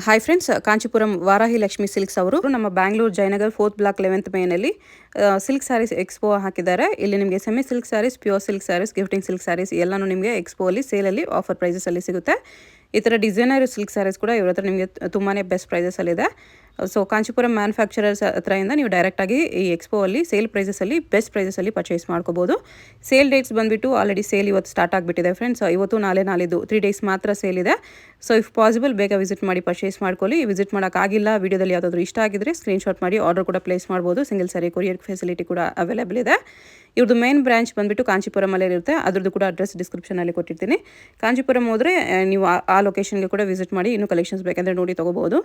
Hi friends, Kanchipuram Varahi Lakshmi silks ಅವರು ನಮ್ಮ Bangalore Jayanagar 4th block 11th ಮೇನಲ್ಲಿ ಸಿಲ್ಕ್ ಸ್ಯಾರೀಸ್ ಎಕ್ಸ್ಪೋ ಹಾಕಿದ್ದಾರೆ. ಇಲ್ಲಿ ನಿಮಗೆ semi silk sarees, pure silk sarees, gifting silk sarees ಎಲ್ಲನೂ ನಿಮಗೆ ಎಕ್ಸ್ಪೋ ಅಲ್ಲಿ ಸೇಲಲ್ಲಿ ಆಫರ್ ಪ್ರೈಸಸಲ್ಲಿ ಸಿಗುತ್ತೆ. ಈ ಥರ ಡಿಸೈನರ್ ಸಿಲ್ಕ್ ಸ್ಯಾರೀಸ್ ಕೂಡ ಇವ್ರ ಹತ್ರ ನಿಮಗೆ ತುಂಬಾ ಬೆಸ್ಟ್ ಪ್ರೈಸಸಲ್ಲಿದೆ. ಸೊ ಕಾಂಚೀಪುರಂ ಮ್ಯಾನುಫ್ಯಾಕ್ಚರರ್ಸ್ ಹತ್ರದಿಂದ ನೀವು ಡೈರೆಕ್ಟಾಗಿ ಈ ಎಕ್ಸ್ಪೋ ಅಲ್ಲಿ ಸೇಲ್ ಪ್ರೈಸಸಲ್ಲಿ ಬೆಸ್ಟ್ ಪ್ರೈಸಸಲ್ಲಿ ಪರ್ಚೇಸ್ ಮಾಡ್ಕೋಬೋದು. ಸೇಲ್ ಡೇಟ್ಸ್ ಬಂದುಬಿಟ್ಟು ಆಲ್ರೆಡಿ ಸೇಲ್ ಇವತ್ತು ಸ್ಟಾರ್ಟ್ ಆಗಿಬಿಟ್ಟಿದೆ ಫ್ರೆಂಡ್ಸ್. ಇವತ್ತು ನಾಳಿದ್ದು 3 ಡೇಸ್ ಮಾತ್ರ ಸೇಲ್ ಇದೆ. ಸೊ ಇಫ್ ಪಾಸಿಬಲ್ ಬೇಗ ವಿಸಿಟ್ ಮಾಡಿ ಪರ್ಚೇಸ್ ಮಾಡ್ಕೊಳ್ಳಿ. ವಿಸಿಟ್ ಮಾಡೋಕ್ಕಾಗಿಲ್ಲ, ವಿಡಿಯೋದಲ್ಲಿ ಯಾವುದಾದ್ರೂ ಇಷ್ಟ ಆಗಿದ್ರೆ ಸ್ಕ್ರೀನ್ಶಾಟ್ ಮಾಡಿ ಆರ್ಡರ್ ಕೂಡ ಪ್ಲೇಸ್ ಮಾಡ್ಬೋದು. ಸಿಂಗಲ್ ಸಾರಿ ಕೊರಿಯರ್ ಫೆಸಿಲಿಟಿ ಕೂಡ ಅವೈಲೇಬಲ್ ಇದೆ. ಇವ್ರದ್ದು ಮೇನ್ ಬ್ರಾಂಚ್ ಬಂದುಬಿಟ್ಟು ಕಾಂಚೀಪುರಮಲ್ಲೇ ಇರುತ್ತೆ. ಅದ್ರದ್ದು ಕೂಡ ಅಡ್ರೆಸ್ ಡಿಸ್ಕ್ರಿಪ್ಷನಲ್ಲಿ ಕೊಟ್ಟಿರ್ತೀನಿ. ಕಾಂಚೀಪುರಂ ಹೋದರೆ ನೀವು ಆ ಲೊಕೇಶನ್ಗೆ ಕೂಡ ವಿಸಿಟ್ ಮಾಡಿ ಇನ್ನೂ ಕಲೆಕ್ಷನ್ಸ್ ಬೇಕಂದರೆ ನೋಡಿ ತೊಗೋಬೋದು.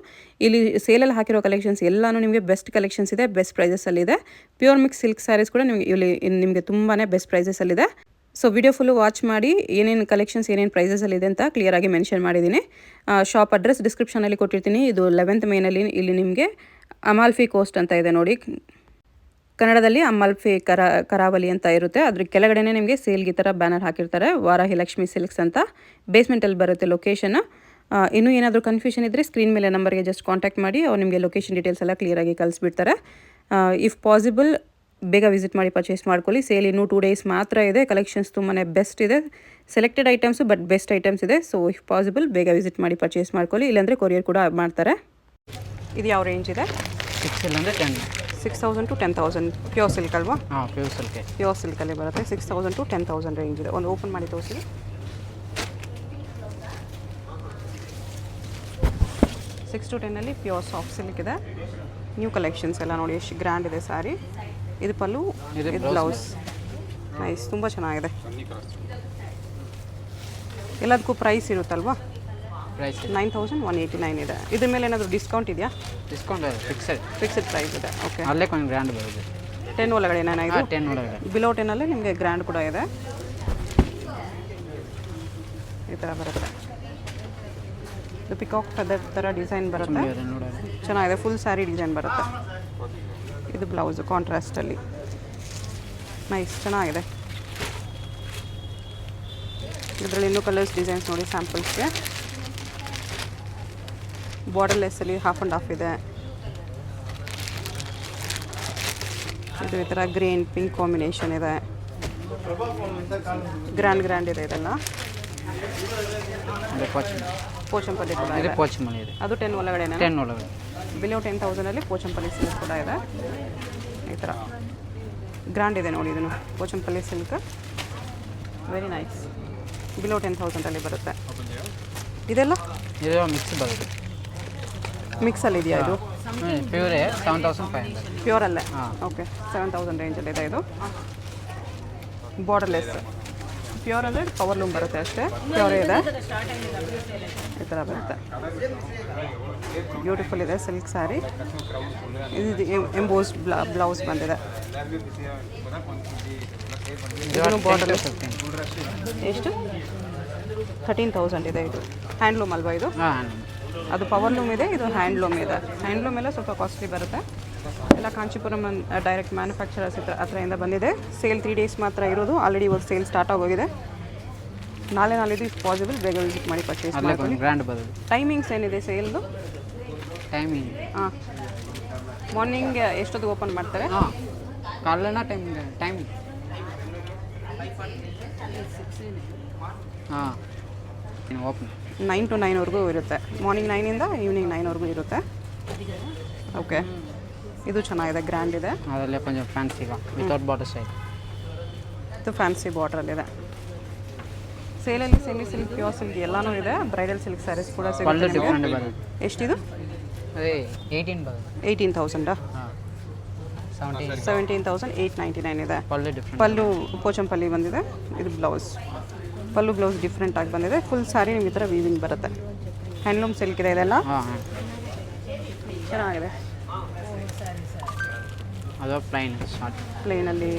ಇಲ್ಲಿ ಸೇಲಲ್ಲಿ ಹಾಕಿರೋ ಕಲೆಕ್ಷನ್ಸ್ ಎಲ್ಲನೂ ನಿಮಗೆ ಬೆಸ್ಟ್ ಕಲೆಕ್ಷನ್ಸ್ ಇದೆ, ಬೆಸ್ಟ್ ಪ್ರೈಸಸಲ್ಲಿದೆ. ಪ್ಯೂರ್ ಮಿಕ್ಸ್ ಸಿಲ್ಕ್ ಸ್ಯಾರೀಸ್ ಕೂಡ ನಿಮಗೆ ಇಲ್ಲಿ ನಿಮಗೆ ತುಂಬಾ ಬೆಸ್ಟ್ ಪ್ರೈಸಸಲ್ಲಿದೆ. ಸೊ ವಿಡಿಯೋ ಫುಲ್ಲು ವಾಚ್ ಮಾಡಿ ಏನೇನು ಕಲೆಕ್ಷನ್ಸ್ ಏನೇನು ಪ್ರೈಸಸಲ್ಲಿದೆ ಅಂತ ಕ್ಲಿಯರಾಗಿ ಮೆನ್ಷನ್ ಮಾಡಿದ್ದೀನಿ. ಶಾಪ್ ಅಡ್ರೆಸ್ ಡಿಸ್ಕ್ರಿಪ್ಷನಲ್ಲಿ ಕೊಟ್ಟಿರ್ತೀನಿ. ಇದು 11th ಮೇನಲ್ಲಿ ಇಲ್ಲಿ ನಿಮಗೆ ಅಮಾಲ್ಫಿ ಕೋಸ್ಟ್ ಅಂತ ಇದೆ ನೋಡಿ. ಕನ್ನಡದಲ್ಲಿ ಅಮಾಲ್ಫಿ ಕರಾವಳಿ ಅಂತ ಇರುತ್ತೆ. ಅದ್ರ ಕೆಳಗಡೆನೇ ನಿಮಗೆ ಸೇಲ್ಗೆ ಈ ಥರ ಬ್ಯಾನರ್ ಹಾಕಿರ್ತಾರೆ, ವಾರಾಹಿ ಲಕ್ಷ್ಮಿ ಸಿಲ್ಕ್ಸ್ ಅಂತ. ಬೇಸ್ಮೆಂಟಲ್ಲಿ ಬರುತ್ತೆ ಲೊಕೇಶನ್. ಇನ್ನೂ ಏನಾದರೂ ಕನ್ಫ್ಯೂಷನ್ ಇದ್ದರೆ ಸ್ಕ್ರೀನ್ ಮೇಲೆ ನಂಬರ್ಗೆ ಜಸ್ಟ್ ಕಾಂಟ್ಯಾಕ್ಟ್ ಮಾಡಿ ಅವ್ರು ನಿಮಗೆ ಲೊಕೇಶನ್ ಡೀಟೇಲ್ಸ್ ಎಲ್ಲ ಕ್ಲಿಯರಾಗಿ ಕಳಿಸ್ಬಿಡ್ತಾರೆ. ಇಫ್ ಪಾಸಿಬಲ್ ಬೇಗ ವಿಸಿಟ್ ಮಾಡಿ ಪರ್ಚೇಸ್ ಮಾಡ್ಕೊಳ್ಳಿ. ಸೇಲ್ ಇನ್ನೂ 2 ಡೇಸ್ ಮಾತ್ರ ಇದೆ. ಕಲೆಕ್ಷನ್ಸ್ ತುಂಬಾ ಬೆಸ್ಟ್ ಇದೆ. Selected items but best items ಇದೆ. ಸೊ ಇಫ್ ಪಾಸಿಬಲ್ ಬೇಗ ವಿಸಿಟ್ ಮಾಡಿ ಪರ್ಚೇಸ್ ಮಾಡ್ಕೊಳ್ಳಿ, ಇಲ್ಲಾಂದರೆ ಕೊರಿಯರ್ ಕೂಡ ಮಾಡ್ತಾರೆ. ಇದು ಯಾವ ರೇಂಜ್ ಇದೆ? 6,000 to 10,000 ಪ್ಯೂರ್ ಸಿಲ್ಕ್ ಅಲ್ವಾ? ಹಾಂ, ಪ್ಯೂರ್ ಸಿಲ್ಕ್. ಪ್ಯೂರ್ ಸಿಲ್ಕಲ್ಲಿ ಬರುತ್ತೆ. 6,000 to 10,000 ರೇಂಜ್ ಇದೆ. ಒಂದು ಓಪನ್ ಮಾಡಿ ತೋರಿಸಿ. 6 to 10 ಪ್ಯೂರ್ ಸಾಫ್ಟ್ ಸಿಲ್ಕ್ ಇದೆ. ನ್ಯೂ ಕಲೆಕ್ಷನ್ಸ್ ಎಲ್ಲ ನೋಡಿ ಎಷ್ಟು ಗ್ರ್ಯಾಂಡ್ ಇದೆ ಸ್ಯಾರಿ. ಇದು ಪಲ್ಲು, ಇದು ಬ್ಲೌಸ್. ನೈಸ್, ತುಂಬ ಚೆನ್ನಾಗಿದೆ. ಎಲ್ಲದಕ್ಕೂ ಪ್ರೈಸ್ ಇರುತ್ತಲ್ವಾ? ಪ್ರೈಸ್ 9,189 ಇದೆ. ಇದ್ರ ಮೇಲೆ ಏನಾದರೂ ಡಿಸ್ಕೌಂಟ್ ಇದೆಯಾ? ಡಿಸ್ಕೌಂಟ್ ಫಿಕ್ಸ್ಡ್ ಪ್ರೈಸ್ ಇದೆ. ಓಕೆ, ಅಲ್ಲೇ ಕೊಂಡು ಗ್ರ್ಯಾಂಡ್ ಬರುತ್ತೆ. 10 ಒಳಗಡೆ ಏನಾಗಿದೆ? 10 ಒಳಗಡೆ. ಬಿಲೋ 10 ನಿಮಗೆ ಗ್ರ್ಯಾಂಡ್ ಕೂಡ ಇದೆ. ಈ ಥರ ಬರುತ್ತೆ. ಇದು ಪಿಕಾಕ್ ಫೆದರ್ ಥರ ಡಿಸೈನ್ ಬರುತ್ತೆ. ಚೆನ್ನಾಗಿದೆ. ಫುಲ್ ಸ್ಯಾರಿ ಡಿಸೈನ್ ಬರುತ್ತೆ. ಇದು ಬ್ಲೌಸು ಕಾಂಟ್ರಾಸ್ಟಲ್ಲಿ. ನೈಸ್, ಚೆನ್ನಾಗಿದೆ. ಇದರಲ್ಲಿ ಇನ್ನೂ ಕಲರ್ಸ್ ಡಿಸೈನ್ಸ್ ನೋಡಿ ಸ್ಯಾಂಪಲ್ಸ್ಗೆ. ಬಾರ್ಡರ್ಲೆಸ್ಸಲ್ಲಿ ಹಾಫ್ ಆ್ಯಂಡ್ ಹಾಫ್ ಇದೆ. ಇದು ಈ ಥರ ಗ್ರೀನ್ ಪಿಂಕ್ ಕಾಂಬಿನೇಷನ್ ಇದೆ. ಗ್ರ್ಯಾಂಡ್ ಇದೆ ಇದೆಲ್ಲ. ಪೋಚಂಪಲ್ಲಿ ಕೂಡ ಇದೆ. ಅದು 10 ಒಳಗಡೆ. 10 ಒಳಗಡೆ. ಬಿಲೋ 10,000 ಪೋಚಂಪಲ್ಲಿ ಸಿಲ್ಕ್ ಕೂಡ ಇದೆ. ಈ ಥರ ಗ್ರ್ಯಾಂಡ್ ಇದೆ ನೋಡಿ. ಇದನ್ನು Pochampally silk very nice. Below 10,000 ಬರುತ್ತೆ. ಇದೆಲ್ಲ ಮಿಕ್ಸ್ ಬರುತ್ತೆ. ಮಿಕ್ಸಲ್ಲಿ ಇದೆಯಾ? ಇದು ಪ್ಯೂರೇ 7,500. ಪ್ಯೂರಲ್ಲೇ? ಓಕೆ, 7,000 ರೇಂಜಲ್ಲಿ ಇದೆ. ಇದು ಬಾರ್ಡರ್ಲೆಸ್ ಪ್ಯೂರ್ ಅಂದರೆ ಪವರ್ ಲೂಮ್ ಬರುತ್ತೆ ಅಷ್ಟೇ. ಪ್ಯೂರೇ ಇದೆ. ಈ ಥರ ಬರುತ್ತೆ. ಬ್ಯೂಟಿಫುಲ್ ಇದೆ ಸಿಲ್ಕ್ ಸ್ಯಾರಿ. ಇದು ಎಂಬೋಸ್ ಬ್ಲೌಸ್ ಬಂದಿದೆ. ಇದನ್ನು ಬಾರ್ಡರ್ಲೆಸ್. ಎಷ್ಟು? 13,000 ಇದೆ. ಇದು ಹ್ಯಾಂಡ್ಲೂಮ್ ಅಲ್ವಾ? ಇದು ಅದು ಪವರ್ ಲೂಮ್ ಇದೆ, ಇದು ಹ್ಯಾಂಡ್ಲೂಮ್ ಇದೆ. ಹ್ಯಾಂಡ್ಲೂಮ್ ಎಲ್ಲ ಸ್ವಲ್ಪ ಕಾಸ್ಟ್ಲಿ ಬರುತ್ತೆ. ಎಲ್ಲ ಕಾಂಚೀಪುರಂ ಡೈರೆಕ್ಟ್ ಮ್ಯಾನುಫ್ಯಾಕ್ಚರರ್ಸ್ ಹತ್ರದಿಂದ ಬಂದಿದೆ. ಸೇಲ್ 3 ಡೇಸ್ ಮಾತ್ರ ಇರೋದು. ಆಲ್ರೆಡಿ ಇವತ್ತು ಸೇಲ್ ಸ್ಟಾರ್ಟ್ ಆಗೋಗಿದೆ. ನಾಳಿದ್ದು ಇಫ್ ಪಾಸಿಬಲ್ ಬೇಗ ವಿಸಿಟ್ ಮಾಡಿ ಪರ್ಚೇಸ್ ಮಾಡ್ಕೊಳ್ಳಿ. ಟೈಮಿಂಗ್ಸ್ ಏನಿದೆ ಸೇಲ್ದು? ಟೈಮಿಂಗ್ ಮಾರ್ನಿಂಗ್ ಎಷ್ಟೊತ್ತಿಗೆ ಓಪನ್ ಮಾಡ್ತಾರೆ? ಕಾಲನ ಟೈಮ್ ಓಪನ್ 9 to 9ವರೆಗೂ ಇರುತ್ತೆ. ಮಾರ್ನಿಂಗ್ 9ಇಂದ ಈವ್ನಿಂಗ್ 9ವರೆಗೂ ಇರುತ್ತೆ. ಓಕೆ, ಇದು ಚೆನ್ನಾಗಿದೆ, ಗ್ರ್ಯಾಂಡ್ ಇದೆ. ಅದರಲ್ಲೇ ಕೊಂಚ ಫ್ಯಾನ್ಸಿ ವಿತೌಟ್ ಬಾರ್ಡರ್ ಸೈಡ್. ಇದು ಫ್ಯಾನ್ಸಿ ಬಾರ್ಡ್ರಲ್ಲಿದೆ. ಸೇಲಲ್ಲಿ ಸೆಮಿ ಸಿಲ್ಕ್, ಪ್ಯೂರ್ ಸಿಲ್ಕ್ ಎಲ್ಲನೂ ಇದೆ. ಬ್ರೈಡಲ್ ಸಿಲ್ಕ್ ಸ್ಯಾರೀಸ್ ಕೂಡ ಸಿಗುತ್ತೆ. ಎಷ್ಟಿದು? 18,000. 17,899 ಇದೆ. ಪಲ್ಲು ಪೋಚಂಪಲ್ಲಿ ಬಂದಿದೆ. ಇದು ಬ್ಲೌಸ್. ಪಲ್ಲು ಬ್ಲೌಸ್ ಡಿಫ್ರೆಂಟ್ ಆಗಿ ಬಂದಿದೆ. ಫುಲ್ ಸ್ಯಾರಿ ನಿಮಗೆ ಈ ಥರ ವೀವಿಂಗ್ ಬರುತ್ತೆ. ಹ್ಯಾಂಡ್ಲೂಮ್ ಸಿಲ್ಕ್ ಇದೆ ಇದೆಲ್ಲ. ಚೆನ್ನಾಗಿದೆ. ಅದು ಪ್ಲೈನಲ್ಲಿ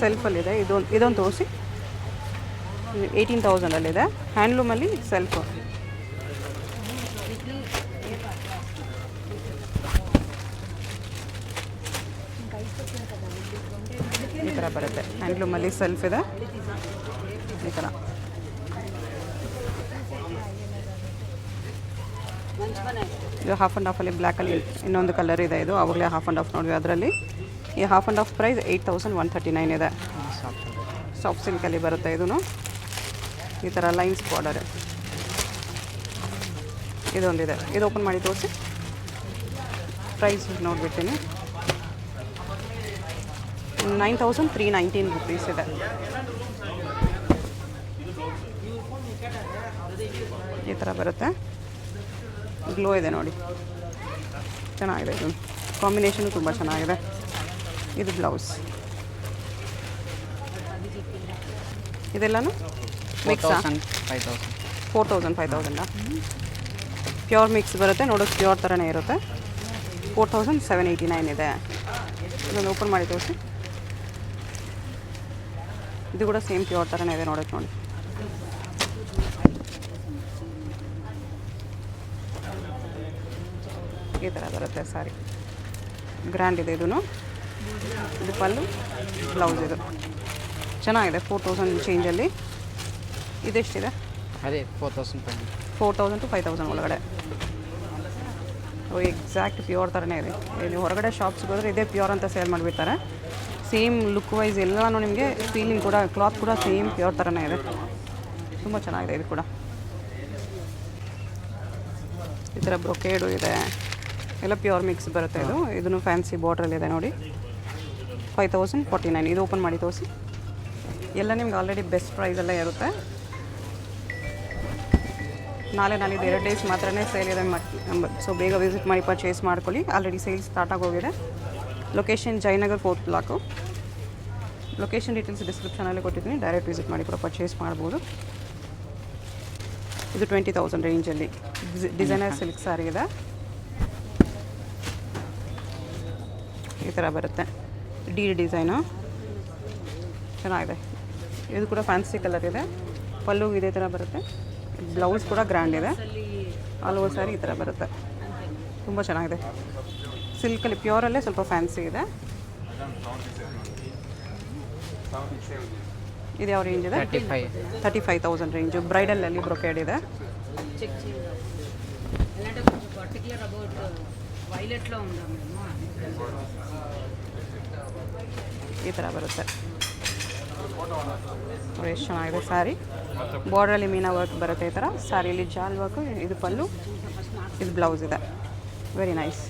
ಸೆಲ್ಫಲ್ಲಿದೆ. ಇದೊಂದು ತೋರಿಸಿ. 18,000 ಹ್ಯಾಂಡ್ಲೂಮಲ್ಲಿ ಸೆಲ್ಫ್. ಈ ಥರ ಬರುತ್ತೆ. ಹ್ಯಾಂಡ್ಲೂಮಲ್ಲಿ ಸೆಲ್ಫ್ ಇದೆ. ಈ ಥರ ಇದು ಹಾಫ್ ಆ್ಯಂಡ್ ಹಾಫಲ್ಲಿ ಬ್ಲ್ಯಾಕಲ್ಲಿ ಇನ್ನೊಂದು ಕಲರ್ ಇದೆ, ಇದು ಅವಾಗಲೇ ಹಾಫ್ ಆ್ಯಂಡ್ ಹಾಫ್ ನೋಡಿದ್ವಿ. ಅದರಲ್ಲಿ ಈ ಹಾಫ್ ಆ್ಯಂಡ್ ಹಾಫ್ ಪ್ರೈಸ್ 8139 ಇದೆ. ಸಾಫ್ಟ್ ಸಿಲ್ಕಲ್ಲಿ ಬರುತ್ತೆ ಇದೂ. ಈ ಥರ ಲೈನ್ಸ್ ಬಾರ್ಡರ್ ಇದೊಂದಿದೆ. ಇದು ಓಪನ್ ಮಾಡಿ ತೋರಿಸಿ. ಪ್ರೈಸ್ ನೋಡಿಬಿಡ್ತೀನಿ. 9319 ರುಪೀಸ್ ಇದೆ. ಈ ಥರ ಬರುತ್ತೆ. ಗ್ಲೋ ಇದೆ ನೋಡಿ, ಚೆನ್ನಾಗಿದೆ. ಇದು ಕಾಂಬಿನೇಷನು ತುಂಬ ಚೆನ್ನಾಗಿದೆ. ಇದು ಬ್ಲೌಸ್. ಇದೆಲ್ಲನೂ ಮಿಕ್ಸಾ? 4000 5000 ಪ್ಯೂರ್ ಮಿಕ್ಸ್ ಬರುತ್ತೆ. ನೋಡೋಕ್ಕೆ ಪ್ಯೂರ್ ಥರನೇ ಇರುತ್ತೆ. 4789 ಇದೆ. ಇದನ್ನು ಓಪನ್ ಮಾಡಿ ತೋರಿಸಿ. ಇದು ಕೂಡ ಸೇಮ್ ಪ್ಯೂರ್ ಥರನೇ ಇದೆ ನೋಡೋಕ್ಕೆ. ನೋಡಿ, ಈ ಥರ ಬರುತ್ತೆ ಸಾರಿ. ಗ್ರ್ಯಾಂಡ್ ಇದೆ ಇದೂ. ಇದು ಪಲ್ಲು, ಬ್ಲೌಸ್. ಇದು ಚೆನ್ನಾಗಿದೆ. 4000 ಚೇಂಜಲ್ಲಿ. ಇದೆಷ್ಟಿದೆ? ಅದೇ 4000 to 5000 ಒಳಗಡೆ. ಎಕ್ಸಾಕ್ಟ್ ಪ್ಯೂರ್ ಥರನೇ ಇದೆ. ನೀವು ಹೊರಗಡೆ ಶಾಪ್ಸ್ಗೆ ಹೋದರೆ ಇದೇ ಪ್ಯೂರ್ ಅಂತ ಸೇಲ್ ಮಾಡಿಬಿಡ್ತಾರೆ. ಸೇಮ್ ಲುಕ್ ವೈಸ್ ಎಲ್ಲನೂ ನಿಮಗೆ ಫೀಲಿಂಗ್ ಕೂಡ, ಕ್ಲಾತ್ ಕೂಡ ಸೇಮ್ ಪ್ಯೂರ್ ಥರನೇ ಇದೆ. ತುಂಬ ಚೆನ್ನಾಗಿದೆ ಇದು ಕೂಡ. ಈ ಥರ ಬ್ರೊಕೇಡು ಇದೆ, ಎಲ್ಲ ಪ್ಯೂರ್ ಮಿಕ್ಸ್ ಬರುತ್ತೆ. ಇದನ್ನು ಫ್ಯಾನ್ಸಿ ಬಾರ್ಡ್ರಲ್ಲಿದೆ ನೋಡಿ. 5049. ಇದು ಓಪನ್ ಮಾಡಿ ತೋರಿಸಿ. ಎಲ್ಲ ನಿಮ್ಗೆ ಆಲ್ರೆಡಿ ಬೆಸ್ಟ್ ಪ್ರೈಸಲ್ಲೇ ಇರುತ್ತೆ. ನಾಳಿದ್ದು 2 ಡೇಸ್ ಮಾತ್ರನೇ ಸೇಲ್ ಇದೆ. ಸೊ ಬೇಗ ವಿಸಿಟ್ ಮಾಡಿ ಪರ್ಚೇಸ್ ಮಾಡ್ಕೊಳ್ಳಿ. ಆಲ್ರೆಡಿ ಸೇಲ್ ಸ್ಟಾರ್ಟ್ ಆಗೋಗಿದೆ. Location Jayanagar 4th block. Location details ಡಿಸ್ಕ್ರಿಪ್ಷನಲ್ಲಿ ಕೊಟ್ಟಿದ್ದೀನಿ. ಡೈರೆಕ್ಟ್ ವಿಸಿಟ್ ಮಾಡಿ ಕೂಡ ಪರ್ಚೇಸ್ ಮಾಡ್ಬೋದು. ಇದು 20,000 ರೇಂಜಲ್ಲಿ ಡಿಸೈನರ್ ಸಿಲ್ಕ್ ಸಾರಿ ಇದೆ. ಈ ಥರ ಬರುತ್ತೆ. ಡಿಸೈನು ಚೆನ್ನಾಗಿದೆ. ಇದು ಕೂಡ ಫ್ಯಾನ್ಸಿ ಕಲರ್ ಇದೆ. ಪಲ್ಲು ಇದೇ ಥರ ಬರುತ್ತೆ. ಬ್ಲೌಸ್ ಕೂಡ ಗ್ರ್ಯಾಂಡ್ ಇದೆ. ಆಲ್ ಓವರ್ ಸ್ಯಾರಿ ಈ ಥರ ಬರುತ್ತೆ. ತುಂಬ ಚೆನ್ನಾಗಿದೆ. ಸಿಲ್ಕಲ್ಲಿ ಪ್ಯೂರಲ್ಲೇ ಸ್ವಲ್ಪ ಫ್ಯಾನ್ಸಿ ಇದೆ. ಇದು ಯಾವ ರೇಂಜ್ ಇದೆ? 35,000 ರೇಂಜು. ಬ್ರೈಡಲಲ್ಲಿ ಬ್ರೊಕೇಡ್ ಇದೆ. ಈ ಥರ ಬರುತ್ತೆ. ಎಷ್ಟು ಚೆನ್ನಾಗಿದೆ ಸ್ಯಾರಿ. ಬಾರ್ಡ್ರಲ್ಲಿ ಮೀನಾ ವರ್ಕ್ ಬರುತ್ತೆ. ಈ ಥರ ಸ್ಯಾರಿಯಲ್ಲಿ ಜಾಲ್ ವರ್ಕು. ಇದು ಪಲ್ಲು, ಇದು ಬ್ಲೌಸ್ ಇದೆ. Very nice.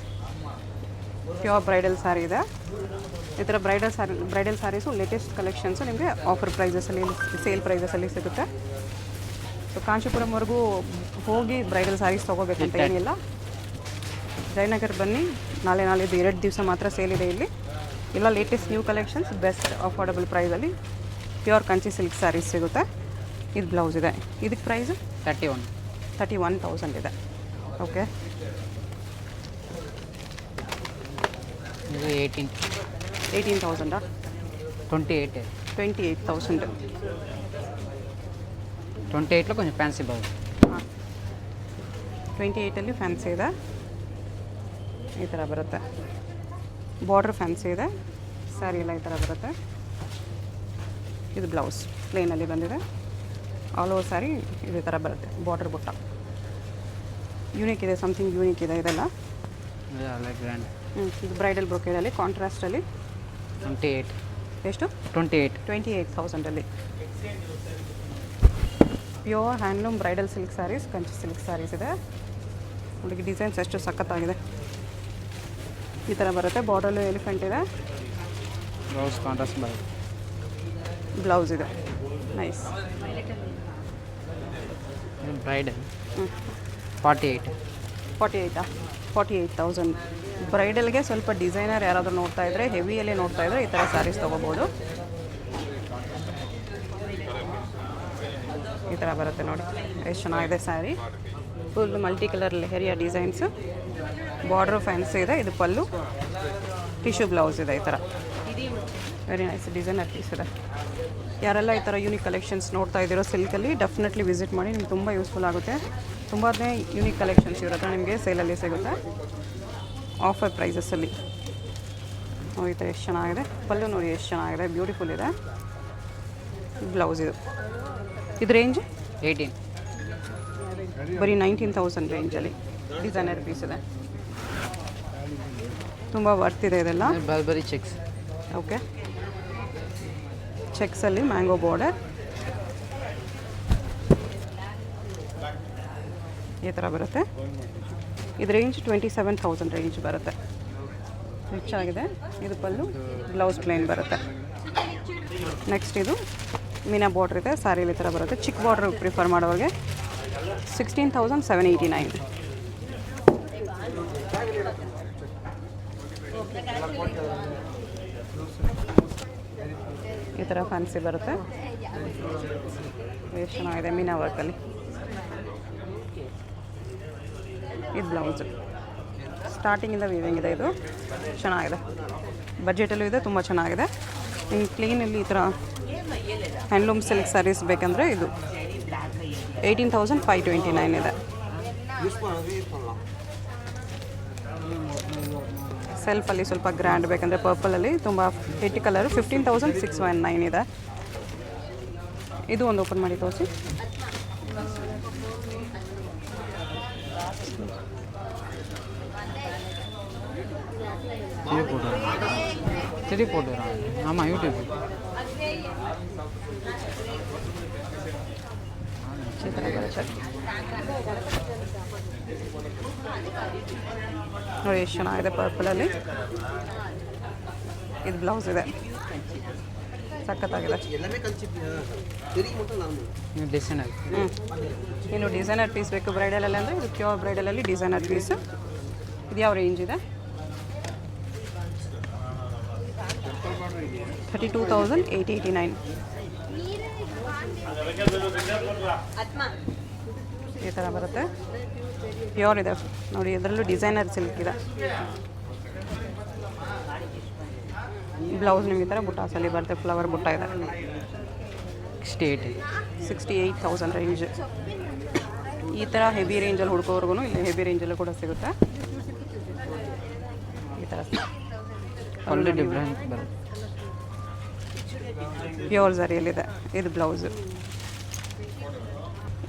Pure bridal sari ಇದೆ. ಈ ಥರ ಬ್ರೈಡಲ್ ಸ್ಯಾರೀಸು ಲೇಟೆಸ್ಟ್ ಕಲೆಕ್ಷನ್ಸು ನಿಮಗೆ ಆಫರ್ ಪ್ರೈಸಸಲ್ಲಿ, ಸೇಲ್ ಪ್ರೈಸಸಲ್ಲಿ ಸಿಗುತ್ತೆ. ಸೊ ಕಾಂಚೀಪುರಂವರೆಗೂ ಹೋಗಿ ಬ್ರೈಡಲ್ ಸ್ಯಾರೀಸ್ ತೊಗೋಬೇಕಂತ ಏನಿಲ್ಲ. ಜಯನಗರ್ ಬನ್ನಿ. ನಾಳಿದ್ದು 2 ದಿವಸ ಮಾತ್ರ ಸೇಲ್ ಇದೆ ಇಲ್ಲಿ. ಎಲ್ಲ latest new collections best affordable ಪ್ರೈಸಲ್ಲಿ ಪ್ಯೂರ್ ಕಂಚಿ ಸಿಲ್ಕ್ ಸ್ಯಾರೀಸ್ ಸಿಗುತ್ತೆ. ಇದು ಬ್ಲೌಸ್ ಇದೆ. ಇದಕ್ಕೆ ಪ್ರೈಸು 31,000 ಇದೆ. ಓಕೆ. ಇದು 18,000 28,000 28లో కొంచెం ఫ్యాన్సీ బాగుంది. 28ಅಲ್ಲಿ ಫ್ಯಾನ್ಸಿ ಇದೆ. ಈ ಥರ ಬರುತ್ತೆ. ಬಾರ್ಡ್ರ್ ಫ್ಯಾನ್ಸಿ ಇದೆ. ಸ್ಯಾರಿ ಎಲ್ಲ ಈ ಥರ ಬರುತ್ತೆ. ಇದು ಬ್ಲೌಸ್ ಪ್ಲೇನಲ್ಲಿ ಬಂದಿದೆ. ಆಲ್ ಓವರ್ ಸ್ಯಾರಿ ಇದೇ ಥರ ಬರುತ್ತೆ. ಬಾರ್ಡ್ರ್ ಬುಟ್ಟ ಯೂನಿಕ್ ಇದೆ. ಸಮಥಿಂಗ್ ಯೂನಿಕ್ ಇದೆ ಇದೆಲ್ಲ. ಗ್ರ್ಯಾಂಡ್. ಇದು ಬ್ರೈಡಲ್ ಬ್ರೊಕೇಡಲ್ಲಿ ಕಾಂಟ್ರಾಸ್ಟಲ್ಲಿ 28. ಎಷ್ಟು? 28,000ಅಲ್ಲಿ pure handloom bridal silk sarees, Kanchi silk sarees ಇದೆ. ಹುಡುಗಿ ಡಿಸೈನ್ಸ್ ಎಷ್ಟು ಸಖತ್ತಾಗಿದೆ. ಈ ಥರ ಬರುತ್ತೆ. ಬಾರ್ಡರ್ಲು ಎಲಿಫೆಂಟ್ ಇದೆ. ಬ್ಲೌಸ್ ಕಾಂಟ್ರಾಸ್ಟ್ ಬ್ಲೌಸ್ ಇದೆ. ನೈಸ್. ಬ್ರೈಡಲ್ 48. 48,000. ಬ್ರೈಡಲ್ಗೆ ಸ್ವಲ್ಪ ಡಿಸೈನರ್ ಯಾರಾದರೂ ನೋಡ್ತಾ ಇದ್ದರೆ, ಹೆವಿಯಲ್ಲಿ ನೋಡ್ತಾ ಇದ್ದರೆ ಈ ಥರ ಸ್ಯಾರೀಸ್ ತೊಗೋಬೋದು. ಈ ಥರ ಬರುತ್ತೆ ನೋಡಿ. ಎಷ್ಟು ಚೆನ್ನಾಗಿದೆ sari. Full multi colour leheriya designs. Border fancy ಇದೆ. ಇದು ಪಲ್ಲು, ಟಿಶ್ಯೂ ಬ್ಲೌಸ್ ಇದೆ. ಈ ಥರ ವೆರಿ ನೈಸ್ ಡಿಸೈನರ್ ಪೀಸ್ ಇದೆ. ಯಾರೆಲ್ಲ ಈ ಥರ ಯೂನಿಕ್ ಕಲೆಕ್ಷನ್ಸ್ ನೋಡ್ತಾ ಇದ್ದೀರೋ ಸಿಲ್ಕಲ್ಲಿ, ಡೆಫಿನೆಟ್ಲಿ ವಿಸಿಟ್ ಮಾಡಿ. ನಿಮ್ಗೆ ತುಂಬ ಯೂಸ್ಫುಲ್ ಆಗುತ್ತೆ. ತುಂಬಾ ಯೂನಿಕ್ ಕಲೆಕ್ಷನ್ಸ್ ಇರುತ್ತೆ ನಿಮಗೆ ಸೇಲಲ್ಲಿ ಸಿಗುತ್ತೆ ಆಫರ್ ಪ್ರೈಸಸಲ್ಲಿ. ಈ ಥರ ಎಷ್ಟು ಚೆನ್ನಾಗಿದೆ. ಪಲ್ಲು ನೋಡಿ ಎಷ್ಟು ಚೆನ್ನಾಗಿದೆ. ಬ್ಯೂಟಿಫುಲ್ ಇದೆ. ಬ್ಲೌಸ್ ಇದು ರೇಂಜ್ 18. ಬರೀ 19,000 ರೇಂಜಲ್ಲಿ. ಡಿಸೈನರ್ ಪೀಸ್ ಇದೆ, ತುಂಬ ವರ್ತ್ ಇದೆ ಇದೆಲ್ಲ. ಬರ್ಬರಿ ಚೆಕ್ಸ್. ಓಕೆ, ಚೆಕ್ಸಲ್ಲಿ ಮ್ಯಾಂಗೋ ಬಾರ್ಡರ್ ಈ ಥರ ಬರುತ್ತೆ. ಇದು ರೇಂಜ್ 27,000 ರೇಂಜ್ ಬರುತ್ತೆ. ರಿಚ್ ಆಗಿದೆ. ಇದು ಪಲ್ಲು, ಬ್ಲೌಸ್ ಪ್ಲೇನ್ ಬರುತ್ತೆ. ನೆಕ್ಸ್ಟ್ ಇದು ಮೀನಾ ಬಾರ್ಡ್ರ್ ಇದೆ, ಸ್ಯಾರಿಲಿ ಈ ಥರ ಬರುತ್ತೆ. ಚಿಕ್ಕ ಬಾರ್ಡ್ರ್ ಪ್ರಿಫರ್ ಮಾಡೋರಿಗೆ 16,789. ಈ ಥರ ಫ್ಯಾನ್ಸಿ ಬರುತ್ತೆ. ಎಷ್ಟು ಚೆನ್ನಾಗಿದೆ ಮೀನಾ ವರ್ಕಲ್ಲಿ. ಇದು ಬ್ಲೌಸು ಸ್ಟಾರ್ಟಿಂಗಿಂದ ವೀವಿಂಗ್ ಇದೆ. ಇದು ಚೆನ್ನಾಗಿದೆ, ಬಜೆಟಲ್ಲೂ ಇದೆ, ತುಂಬ ಚೆನ್ನಾಗಿದೆ. ಇನ್ನು ಕ್ಲೀನಲ್ಲಿ ಈ ಥರ ಹ್ಯಾಂಡ್ಲೂಮ್ ಸಿಲ್ಕ್ ಸ್ಯಾರೀಸ್ ಬೇಕಂದರೆ ಇದು 18,529 ಇದೆ. ಸೆಲ್ಫಲ್ಲಿ ಸ್ವಲ್ಪ ಗ್ರ್ಯಾಂಡ್ ಬೇಕಂದರೆ ಪರ್ಪಲಲ್ಲಿ ತುಂಬ ಹಿಟ್ ಕಲರು 15,619 ಇದೆ. ಇದು ಒಂದು ಓಪನ್ ಮಾಡಿ ತೋರಿಸಿ. சரி போட்டுறான். ஆமாம், யூடியூப். ನೋಡಿ ಎಷ್ಟು ಚೆನ್ನಾಗಿದೆ ಪರ್ಪಲಲ್ಲಿ. ಇದು ಬ್ಲೌಸ್ ಇದೆ, ಸಖತ್ತಾಗಿದೆ. ಡಿಸೈನರ್. ಇನ್ನು ಡಿಸೈನರ್ ಪೀಸ್ ಬೇಕು ಬ್ರೈಡಲಲ್ಲಿ ಅಂದರೆ ಇದು ಪ್ಯೂರ್ ಬ್ರೈಡಲಲ್ಲಿ ಡಿಸೈನರ್ ಪೀಸು. ಇದು ಯಾವ ರೇಂಜ್ ಇದೆ? 32,889. ಈ ಥರ ಬರುತ್ತೆ, ಪ್ಯೂರ್ ಇದೆ ನೋಡಿ. ಇದರಲ್ಲೂ ಡಿಸೈನರ್ ಸಿಲ್ಕ್ ಇದೆ. ಬ್ಲೌಸ್ ನಿಮಗೆ ಈ ಥರ ಬುಟ್ಟಾಸಲ್ಲಿ ಬರುತ್ತೆ, ಫ್ಲವರ್ ಬುಟ್ಟ ಇದೆ. 68,000 ರೇಂಜ್. ಈ ಥರ ಹೆವಿ ರೇಂಜಲ್ಲಿ ಹುಡ್ಕೋವರೆಗೂ ಇಲ್ಲಿ ಹೆವಿ ರೇಂಜಲ್ಲೂ ಕೂಡ ಸಿಗುತ್ತೆ. ಈ ಥರ ಒಳ್ಳೆ ಡಿಫ್ರೆಂಟ್ ಬರುತ್ತೆ. ಪ್ಯೂರ್ ಝರಿಯಲ್ಲಿದೆ. ಇದು ಬ್ಲೌಸು.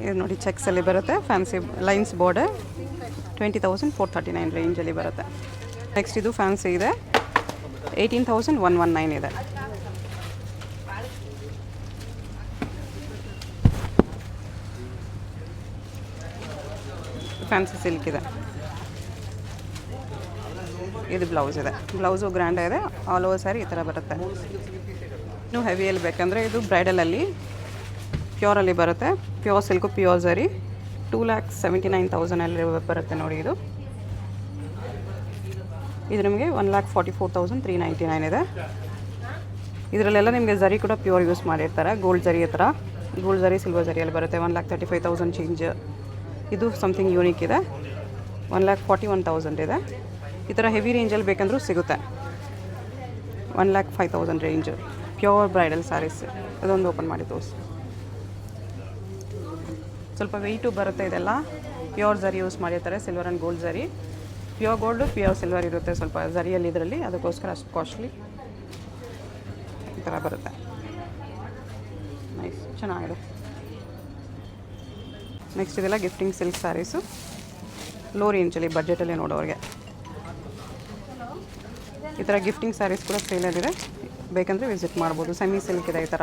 ಇದು ನೋಡಿ ಚೆಕ್ಸಲ್ಲಿ ಬರುತ್ತೆ, ಫ್ಯಾನ್ಸಿ ಲೈನ್ಸ್ ಬಾರ್ಡರ್. 20,439 ರೇಂಜಲ್ಲಿ ಬರುತ್ತೆ. ನೆಕ್ಸ್ಟ್ ಇದು ಫ್ಯಾನ್ಸಿ ಇದೆ, 18,119 ಇದೆ. ಫ್ಯಾನ್ಸಿ ಸಿಲ್ಕ್ ಇದೆ. ಇದು ಬ್ಲೌಸ್ ಇದೆ, ಬ್ಲೌಸು ಗ್ರ್ಯಾಂಡ್ ಇದೆ. ಆಲ್ ಓವರ್ ಸ್ಯಾರಿ ಈ ಥರ ಬರುತ್ತೆ. ಇನ್ನೂ ಹೆವಿಯಲ್ಲಿ ಬೇಕಂದರೆ ಇದು ಬ್ರೈಡಲಲ್ಲಿ ಪ್ಯೂರಲ್ಲಿ ಬರುತ್ತೆ. ಪ್ಯೂರ್ ಸಿಲ್ಕು, ಪ್ಯೂರ್ ಝರಿ. 2,79,000 ಅಲ್ಲಿ ಬರುತ್ತೆ ನೋಡಿ. ಇದು ನಿಮಗೆ 1,44,399 ಇದೆ. ಇದರಲ್ಲೆಲ್ಲ ನಿಮಗೆ ಝರಿ ಕೂಡ ಪ್ಯೂರ್ ಯೂಸ್ ಮಾಡಿರ್ತಾರೆ. ಗೋಲ್ಡ್ ಝರಿ ಹತ್ರ, ಗೋಲ್ಡ್ ಝರಿ ಸಿಲ್ವರ್ ಝರಿಯಲ್ಲಿ ಬರುತ್ತೆ. 1,35,000 ಚೇಂಜ್. ಇದು ಸಮಥಿಂಗ್ ಯೂನಿಕ್ ಇದೆ. 1,41,000 ಇದೆ. ಈ ಥರ ಹೆವಿ ರೇಂಜಲ್ಲಿ ಬೇಕಂದ್ರೂ ಸಿಗುತ್ತೆ. 1,05,000 ರೇಂಜ್ ಪ್ಯೂರ್ ಬ್ರೈಡಲ್ ಸ್ಯಾರೀಸ್. ಅದೊಂದು ಓಪನ್ ಮಾಡಿ ತೋರಿಸಿ. ಸ್ವಲ್ಪ ವೆಯ್ಟು ಬರುತ್ತೆ. ಇದೆಲ್ಲ ಪ್ಯೂರ್ ಝರಿ ಯೂಸ್ ಮಾಡಿರ್ತಾರೆ, silver and gold zari. Pure gold, pure silver ಇರುತ್ತೆ ಸ್ವಲ್ಪ ಝರಿಯಲ್ಲಿ ಇದರಲ್ಲಿ, ಅದಕ್ಕೋಸ್ಕರ ಅಷ್ಟು ಕಾಸ್ಟ್ಲಿ. ಈ ಥರ ಬರುತ್ತೆ. ನೈಸ್, ಚೆನ್ನಾಗಿದೆ. ನೆಕ್ಸ್ಟ್ ಇದೆಲ್ಲ ಗಿಫ್ಟಿಂಗ್ ಸಿಲ್ಕ್ ಸ್ಯಾರೀಸು, ಲೋ ರೇಂಜಲ್ಲಿ ಬಜೆಟಲ್ಲಿ ನೋಡೋರಿಗೆ. ಈ ಥರ ಗಿಫ್ಟಿಂಗ್ ಸ್ಯಾರೀಸ್ ಕೂಡ ಸೇಲಲ್ಲಿದೆ, ಬೇಕಂದರೆ ವಿಸಿಟ್ ಮಾಡ್ಬೋದು. ಸೆಮಿ ಸಿಲ್ಕ್ ಇದೆ ಈ ಥರ.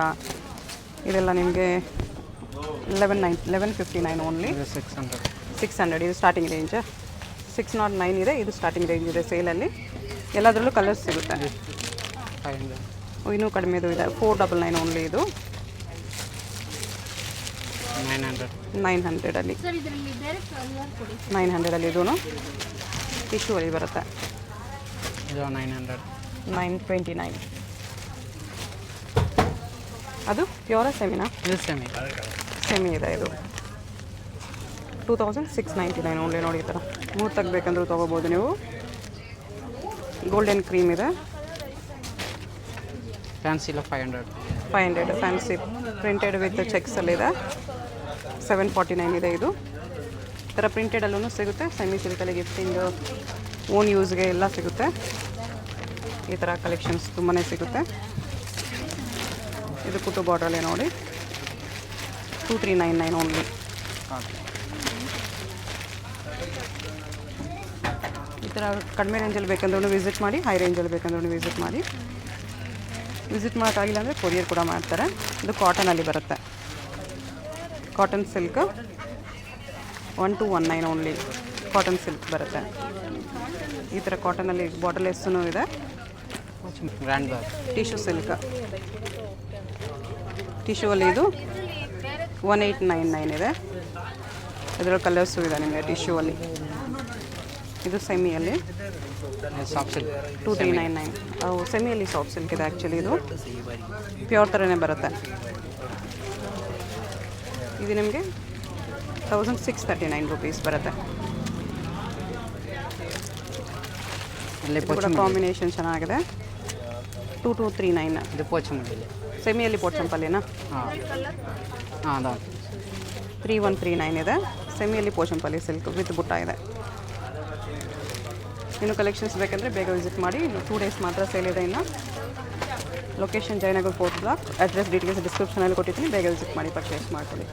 ಇದೆಲ್ಲ ನಿಮಗೆ 1159 ಓನ್ಲಿ. 600 ಇದು ಸ್ಟಾರ್ಟಿಂಗ್ ರೇಂಜ್. 609 ಇದೆ, ಇದು ಸ್ಟಾರ್ಟಿಂಗ್ ರೇಂಜ್ ಇದೆ ಸೇಲಲ್ಲಿ. ಎಲ್ಲದರಲ್ಲೂ ಕಲರ್ಸ್ ಸಿಗುತ್ತೆ. ಇನ್ನೂ ಕಡಿಮೆದು ಇದೆ, 499 ಓನ್ಲಿ. ಇದು 900 ಅಲ್ಲಿ. 900 ಅಲ್ಲಿ ಇದೂ ಟಿಶ್ಯೂ ಅಲ್ಲಿ ಬರುತ್ತೆ. 929. ಅದು ಪ್ಯೂರ ಸೆಮಿನಾ? ಇದು ಸೆಮಿ ಇದೆ. ಇದು 2,699 ಓನ್ಲಿ ನೋಡಿ. ಈ ಥರ ಮೂರು ತೆಗಬೇಕಂದ್ರೂ ತೊಗೋಬೋದು ನೀವು. ಗೋಲ್ಡನ್ ಕ್ರೀಮ್ ಇದೆ. ಫ್ಯಾನ್ಸಿ ಇಲ್ಲ 500. Fancy printed with ಚೆಕ್ಸಲ್ಲಿದೆ. 749 ಇದೆ. ಇದು ಈ ಥರ ಪ್ರಿಂಟೆಡಲ್ಲೂ ಸಿಗುತ್ತೆ. ಸೆಮಿ ಸಿಲ್ಕಲ್ಲಿ ಗಿಫ್ಟಿಂಗ್, ಓನ್ ಯೂಸ್ಗೆ ಎಲ್ಲ ಸಿಗುತ್ತೆ. ಈ ಥರ ಕಲೆಕ್ಷನ್ಸ್ ತುಂಬಾ ಸಿಗುತ್ತೆ. ಇದು ಕುಟು ಬಾರ್ಡ್ರಲ್ಲೇ ನೋಡಿ, 2399 ಓನ್ಲಿ. ಥರ ಕಡಿಮೆ ರೇಂಜಲ್ಲಿ ಬೇಕಂದ್ರೂ ವಿಸಿಟ್ ಮಾಡಿ, ಹೈ ರೇಂಜಲ್ಲಿ ಬೇಕಂದ್ರೂ ವಿಸಿಟ್ ಮಾಡಿ. ವಿಸಿಟ್ ಮಾಡೋಕ್ಕಾಗಿಲ್ಲ ಅಂದರೆ ಕೊರಿಯರ್ ಕೂಡ ಮಾಡ್ತಾರೆ. ಇದು ಕಾಟನಲ್ಲಿ ಬರುತ್ತೆ, cotton silk 1219 only cotton silk ಬರುತ್ತೆ. ಈ ಥರ ಕಾಟನಲ್ಲಿ ಬಾಟಲೆಸ್ಸೂ ಇದೆ. Grand bag. Tissue silk, tissue ಅಲ್ಲಿ ಇದು 1899 ಇದೆ. ಇದರ ಕಲರ್ಸು ಇದೆ ನಿಮಗೆ ಟಿಶ್ಯೂ ಅಲ್ಲಿ. ಇದು ಸೆಮಿಯಲ್ಲಿ ಸಾಫ್ಟ್ ಸಿಲ್ಕ್ 2399. ಅವು ಸೆಮಿಯಲ್ಲಿ ಸಾಫ್ಟ್ ಸಿಲ್ಕ್ ಇದೆ. ಆ್ಯಕ್ಚುಲಿ ಇದು ಪ್ಯೂರ್ ಥರನೇ ಬರುತ್ತೆ. ಇದು ನಿಮಗೆ 1639 ರುಪೀಸ್ ಬರುತ್ತೆ. ಅಲ್ಲಿ ಕೂಡ ಕಾಂಬಿನೇಷನ್ ಚೆನ್ನಾಗಿದೆ. 2239. ಇದು ಪೋಚಂಪಲ್ಲಿ. ಸೆಮಿಯಲ್ಲಿ ಪೋಚಂಪಲ್ಲಿನಾ? ಹಾಂ ಹಾಂ ಅದು 3139 ಇದೆ. ಸೆಮಿಯಲ್ಲಿ ಪೋಚಂಪಲ್ಲಿ ಸಿಲ್ಕ್ ವಿತ್ ಬುಟ್ಟ ಇದೆ. ಇನ್ನು ಕಲೆಕ್ಷನ್ಸ್ ಬೇಕಂದರೆ ಬೇಗ ವಿಸಿಟ್ ಮಾಡಿ. ಇನ್ನು 2 ಡೇಸ್ ಮಾತ್ರ ಸೇಲ್ ಇದೆ. ಇನ್ನು location Jayanagar 4th block. Address details ಡಿಸ್ಕ್ರಿಪ್ಷನಲ್ಲಿ ಕೊಟ್ಟಿದ್ದೀನಿ. ಬೇಗ ವಿಸಿಟ್ ಮಾಡಿ, ಪರ್ಚೇಸ್ ಮಾಡ್ಕೊಳ್ಳಿ.